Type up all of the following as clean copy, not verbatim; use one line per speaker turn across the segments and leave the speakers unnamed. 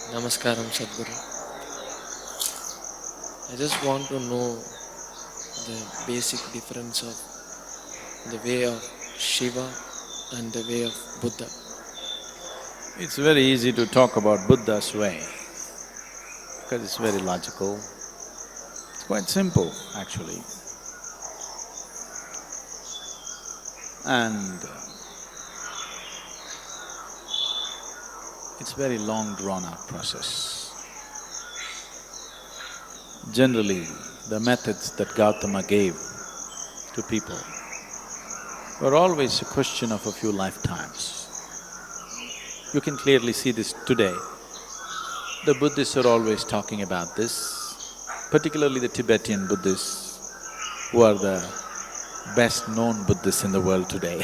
Namaskaram Sadhguru. I just want to know the basic difference of the way of Shiva and the way of Buddha.
It's very easy to talk about Buddha's way because it's very logical. It's quite simple, actually. And it's very long drawn-out process. Generally, the methods that Gautama gave to people were always a question of a few lifetimes. You can clearly see this today. The Buddhists are always talking about this, particularly the Tibetan Buddhists, who are the best-known Buddhists in the world today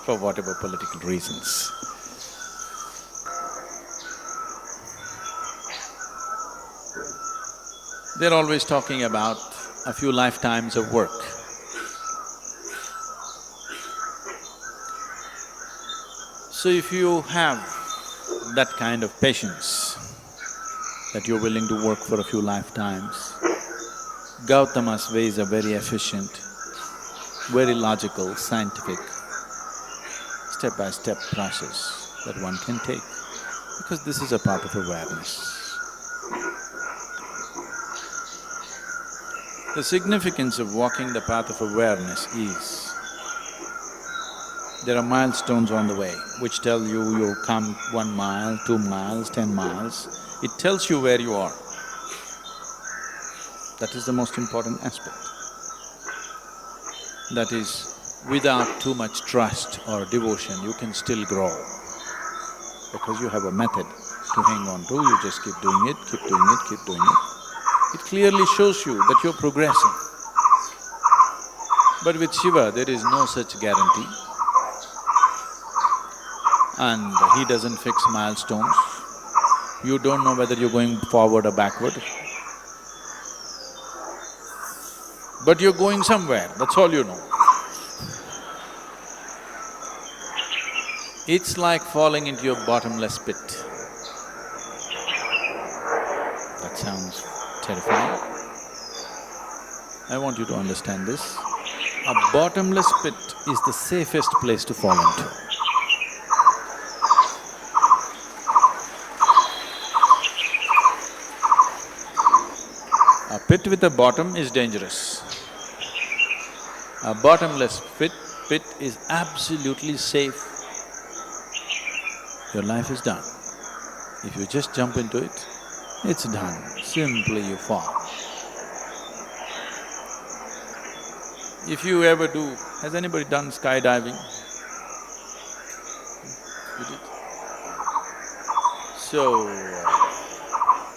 for whatever political reasons. They're always talking about a few lifetimes of work. So if you have that kind of patience, that you're willing to work for a few lifetimes, Gautama's ways are very efficient, very logical, scientific, step-by-step process that one can take, because this is a part of awareness. The significance of walking the path of awareness is, there are milestones on the way which tell you you've come 1 mile, 2 miles, 10 miles. It tells you where you are. That is the most important aspect. That is, without too much trust or devotion, you can still grow. Because you have a method to hang on to, you just keep doing it, keep doing it, keep doing it. It clearly shows you that you're progressing. But with Shiva, there is no such guarantee. And he doesn't fix milestones. You don't know whether you're going forward or backward. But you're going somewhere, that's all you know. It's like falling into your bottomless pit. That sounds terrifying. I want you to understand this. A bottomless pit is the safest place to fall into. A pit with a bottom is dangerous. A bottomless pit is absolutely safe. Your life is done. If you just jump into it, it's done. Simply you fall. If you ever do… Has anybody done skydiving? You did? So,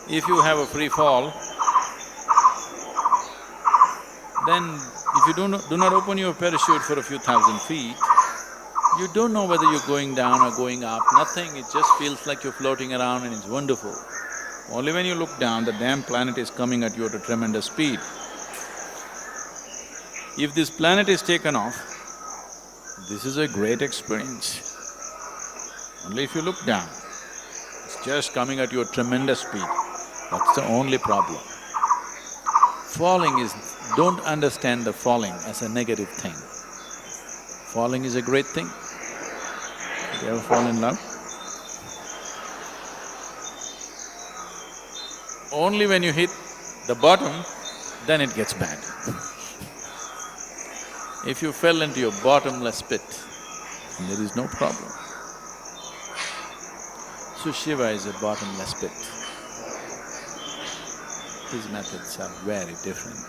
if you have a free fall, then if you do not open your parachute for a few thousand feet, you don't know whether you're going down or going up, nothing, it just feels like you're floating around and it's wonderful. Only when you look down, the damn planet is coming at you at a tremendous speed. If this planet is taken off, this is a great experience. Only if you look down, it's just coming at you at tremendous speed. That's the only problem. Falling is… don't understand the falling as a negative thing. Falling is a great thing. Did you ever fall in love? Only when you hit the bottom, then it gets bad. If you fell into your bottomless pit, there is no problem. So Shiva is a bottomless pit. His methods are very different.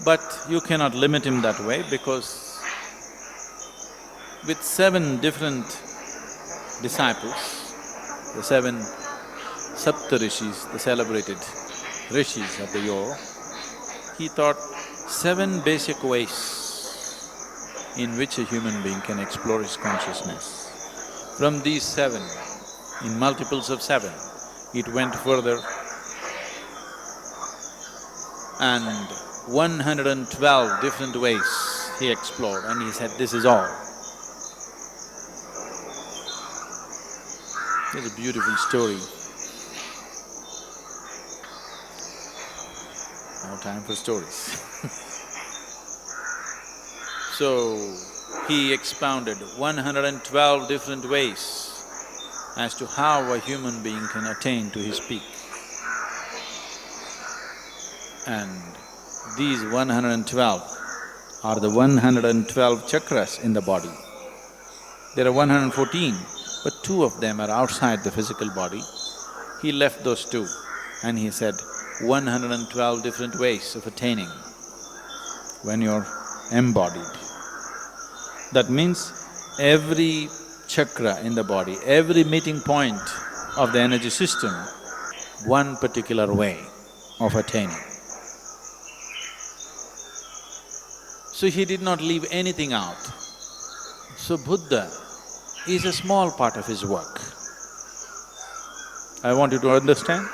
But you cannot limit him that way because with 7 different disciples, the 7 Sapta Rishis, the celebrated rishis of the yoga, he taught 7 basic ways in which a human being can explore his consciousness. From these 7, in multiples of 7, it went further, and 112 different ways he explored, and he said, this is all. There's a beautiful story No time for stories. So, he expounded 112 different ways as to how a human being can attain to his peak. And these 112 are the 112 chakras in the body. There are 114, but two of them are outside the physical body. He left those two and he said, 112 different ways of attaining when you're embodied. That means every chakra in the body, every meeting point of the energy system, one particular way of attaining. So he did not leave anything out. So Buddha is a small part of his work. I want you to understand,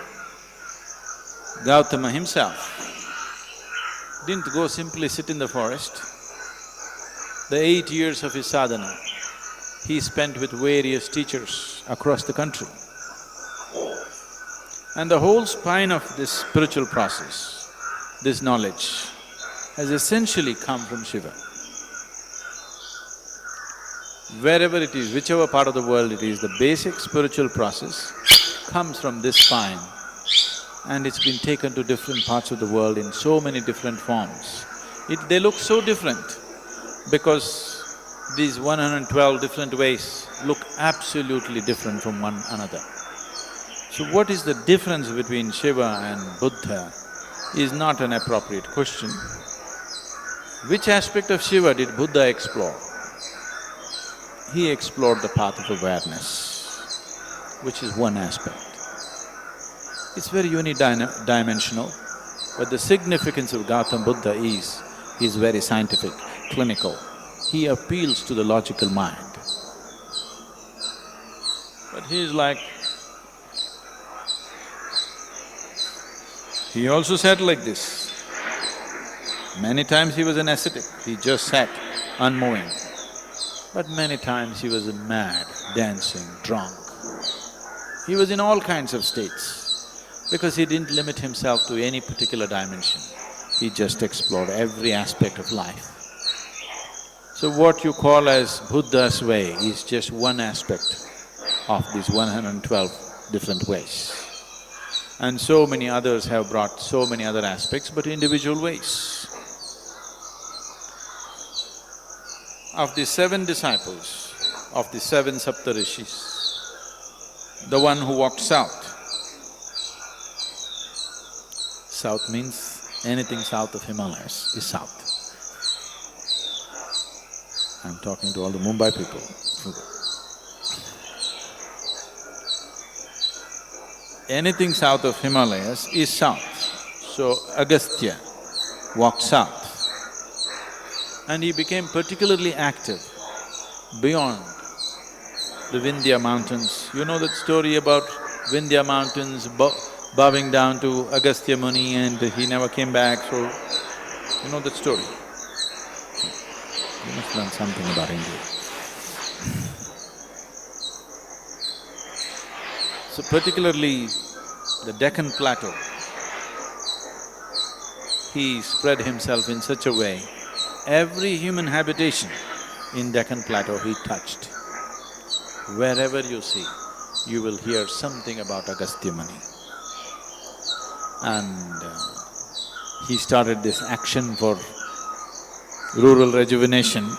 Gautama himself didn't go simply sit in the forest. The 8 years of his sadhana, he spent with various teachers across the country. And the whole spine of this spiritual process, this knowledge, has essentially come from Shiva. Wherever it is, whichever part of the world it is, the basic spiritual process comes from this spine, and it's been taken to different parts of the world in so many different forms. They look so different because these 112 different ways look absolutely different from one another. So what is the difference between Shiva and Buddha is not an appropriate question. Which aspect of Shiva did Buddha explore? He explored the path of awareness, which is one aspect. It's very unidimensional, but the significance of Gautama Buddha is, he's very scientific, clinical. He appeals to the logical mind. But he's like… He also said like this, many times he was an ascetic, he just sat, unmoving. But many times he was mad, dancing, drunk. He was in all kinds of states because he didn't limit himself to any particular dimension. He just explored every aspect of life. So what you call as Buddha's way is just one aspect of these 112 different ways. And so many others have brought so many other aspects, but individual ways. Of the 7 disciples, of the 7 Saptarishis, the one who walked south. South means anything south of Himalayas is south. I'm talking to all the Mumbai people. Anything south of Himalayas is south. So Agastya walked south. And he became particularly active beyond the Vindhya mountains. You know that story about Vindhya mountains bowing down to Agastya Muni and he never came back, so… you know that story? You must learn something about India. So particularly the Deccan plateau, he spread himself in such a way, every human habitation in Deccan plateau he touched. Wherever you see, you will hear something about Agastya Muni. And he started this action for rural rejuvenation.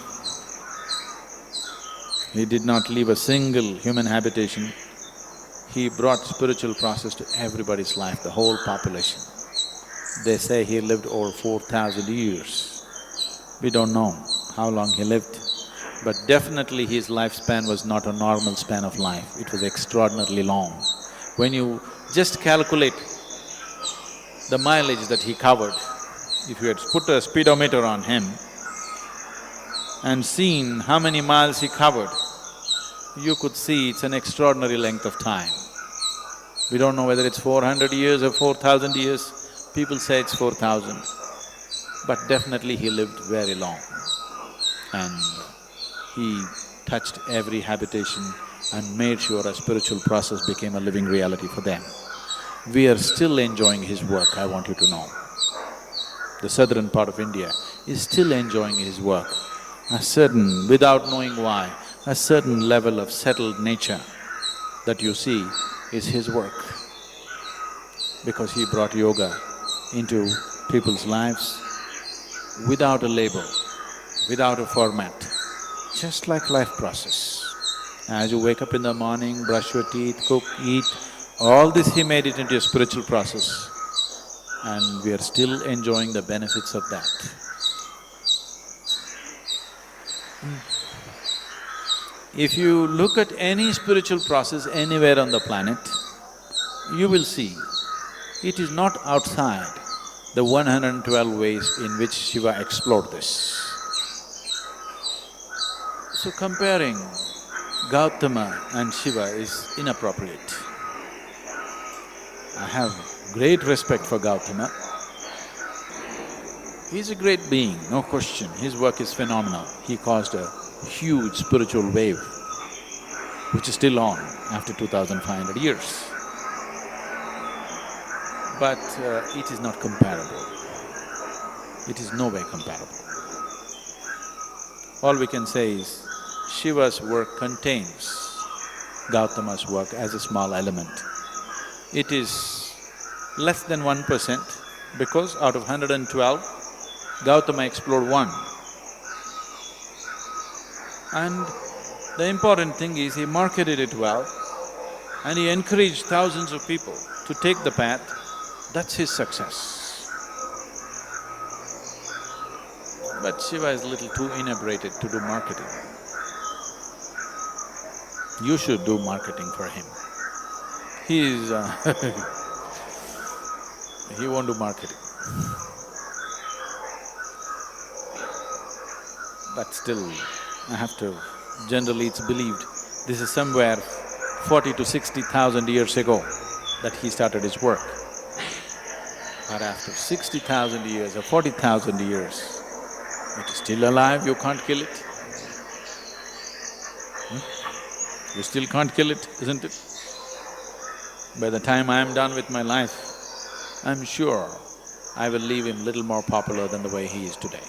He did not leave a single human habitation. He brought spiritual process to everybody's life, the whole population. They say he lived over 4,000 years. We don't know how long he lived, but definitely his lifespan was not a normal span of life, it was extraordinarily long. When you just calculate the mileage that he covered, if you had put a speedometer on him and seen how many miles he covered, you could see it's an extraordinary length of time. We don't know whether it's 400 years or 4,000 years, people say it's 4,000. But definitely he lived very long and he touched every habitation and made sure a spiritual process became a living reality for them. We are still enjoying his work, I want you to know. the southern part of India, is still enjoying his work. A certain, without knowing why, a certain level of settled nature that you see is his work. Because he brought yoga into people's lives without a label, without a format, just like life process. As you wake up in the morning, brush your teeth, cook, eat, all this he made it into a spiritual process, and we are still enjoying the benefits of that. If you look at any spiritual process anywhere on the planet, you will see it is not outside the 112 ways in which Shiva explored this. So comparing Gautama and Shiva is inappropriate. I have great respect for Gautama. He's a great being, no question. His work is phenomenal. He caused a huge spiritual wave, which is still on after 2,500 years. But it is not comparable. It is no way comparable. All we can say is, Shiva's work contains Gautama's work as a small element. It is less than 1% because out of 112, Gautama explored one. And the important thing is he marketed it well and he encouraged thousands of people to take the path. That's his success. But Shiva is a little too inebriated to do marketing. You should do marketing for him. He is he won't do marketing. But still, I have to… generally it's believed this is somewhere 40 to 60,000 years ago that he started his work. But after 60,000 years or 40,000 years, it is still alive, you can't kill it. You still can't kill it, isn't it? By the time I am done with my life, I'm sure I will leave him little more popular than the way he is today.